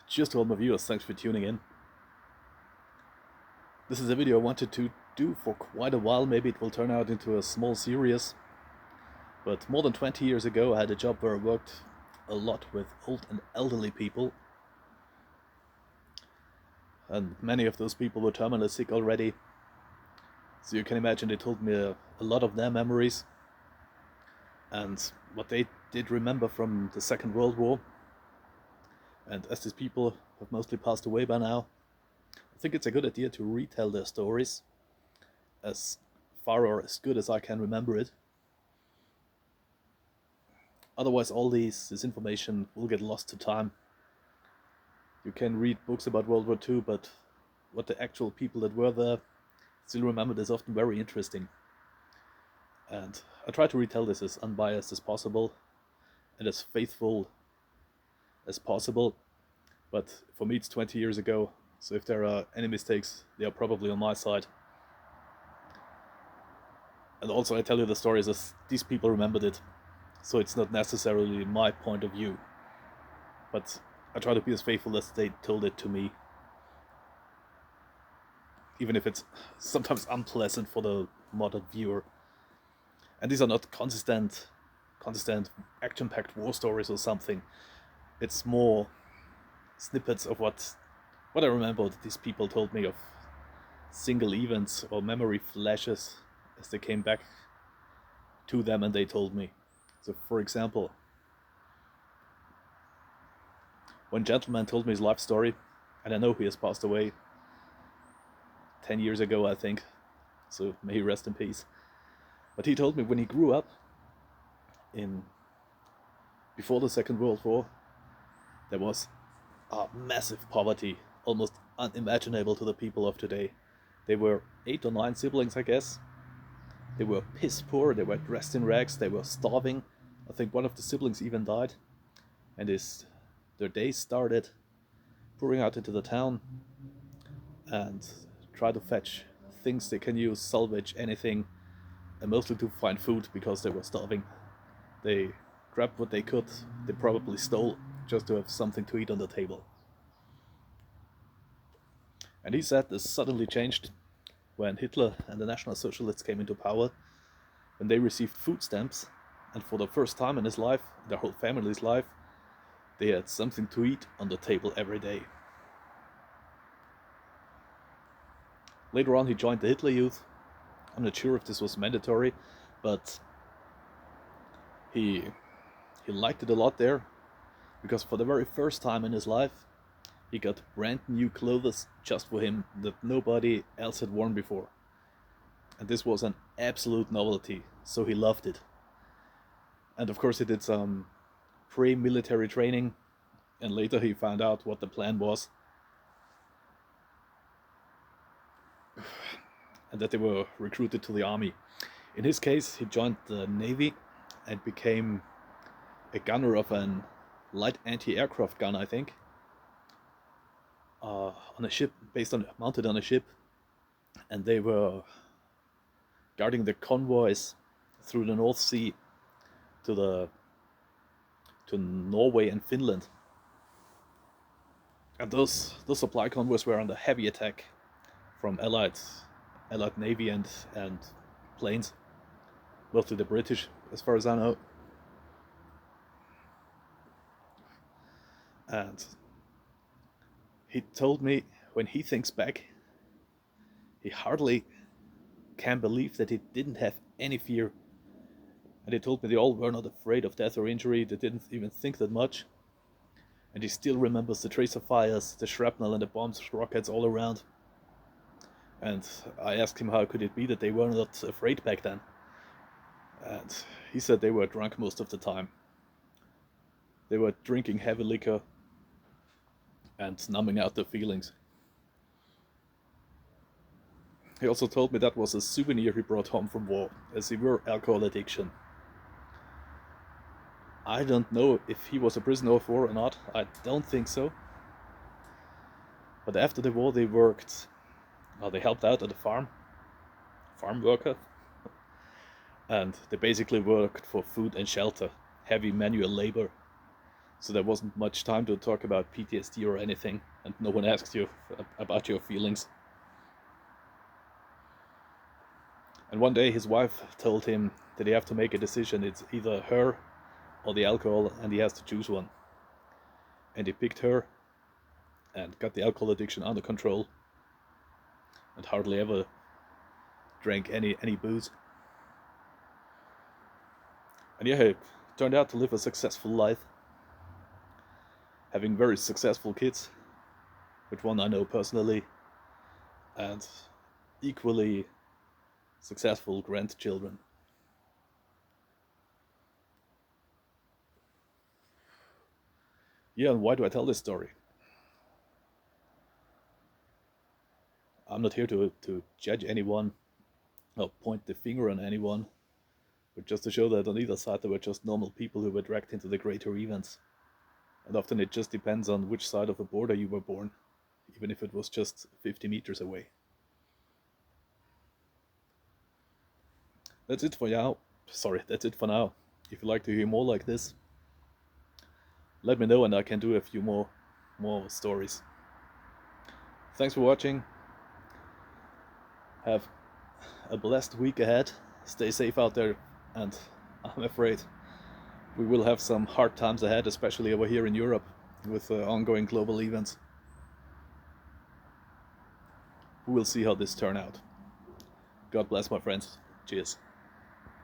Just to all my viewers, thanks for tuning in. This is a video I wanted to do for quite a while. Maybe it will turn out into a small series. But more than 20 years ago I had a job where I worked a lot with old and elderly people. And many of those people were terminally sick already. So you can imagine they told me a lot of their memories and what they did remember from the Second World War. And as these people have mostly passed away by now, I think it's a good idea to retell their stories as far or as good as I can remember it. Otherwise all this information will get lost to time. You can read books about World War II, but what the actual people that were there still remembered is often very interesting. And I try to retell this as unbiased as possible and as faithful as possible. But for me it's 20 years ago, so if there are any mistakes, they are probably on my side. And also I tell you the stories as these people remembered it, so it's not necessarily my point of view. But I try to be as faithful as they told it to me, even if it's sometimes unpleasant for the modern viewer. And these are not consistent action-packed war stories or something. It's more snippets of what I remember that these people told me, of single events or memory flashes as they came back to them and they told me. So for example, one gentleman told me his life story, and I know he has passed away 10 years ago, I think, so may he rest in peace. But he told me when he grew up before the Second World War, there was a massive poverty, almost unimaginable to the people of today. They were 8 or 9 siblings, I guess. They were piss poor, they were dressed in rags, they were starving. I think one of the siblings even died. And their days started pouring out into the town and try to fetch things they can use, salvage anything, and mostly to find food because they were starving. They grabbed what they could, they probably stole, just to have something to eat on the table. And he said this suddenly changed when Hitler and the National Socialists came into power, when they received food stamps, and for the first time in his life, their whole family's life, they had something to eat on the table every day. Later on he joined the Hitler Youth. I'm not sure if this was mandatory, but he liked it a lot there, because for the very first time in his life he got brand new clothes just for him that nobody else had worn before. And this was an absolute novelty, so he loved it. And of course he did some pre-military training, and later he found out what the plan was, and that they were recruited to the army. In his case, he joined the Navy and became a gunner of an light anti-aircraft gun, I think, on a ship, mounted on a ship, and they were guarding the convoys through the North Sea to Norway and Finland. And those supply convoys were under heavy attack from Allied Navy and planes, mostly the British, as far as I know. And he told me when he thinks back, he hardly can believe that he didn't have any fear. And he told me they all were not afraid of death or injury, they didn't even think that much. And he still remembers the tracer fires, the shrapnel and the bombs, rockets all around. And I asked him how could it be that they were not afraid back then. And he said they were drunk most of the time. They were drinking heavy liquor and numbing out their feelings. He also told me that was a souvenir he brought home from war, a severe alcohol addiction. I don't know if he was a prisoner of war or not, I don't think so. But after the war they helped out at the farm worker, and they basically worked for food and shelter, heavy manual labor. So there wasn't much time to talk about PTSD or anything, and no one asked you about your feelings. And one day his wife told him that he have to make a decision. It's either her or the alcohol, and he has to choose one. And he picked her and got the alcohol addiction under control and hardly ever drank any booze. And yeah, he turned out to live a successful life, having very successful kids, with one I know personally, and equally successful grandchildren. Yeah, and why do I tell this story? I'm not here to judge anyone or point the finger on anyone, but just to show that on either side there were just normal people who were dragged into the greater events. And often it just depends on which side of a border you were born, even if it was just 50 meters away. That's it for now. Sorry, that's it for now. If you'd like to hear more like this, let me know and I can do a few more stories. Thanks for watching. Have a blessed week ahead. Stay safe out there, and I'm afraid we will have some hard times ahead, especially over here in Europe with ongoing global events. We will see how this turn out. God bless, my friends. Cheers.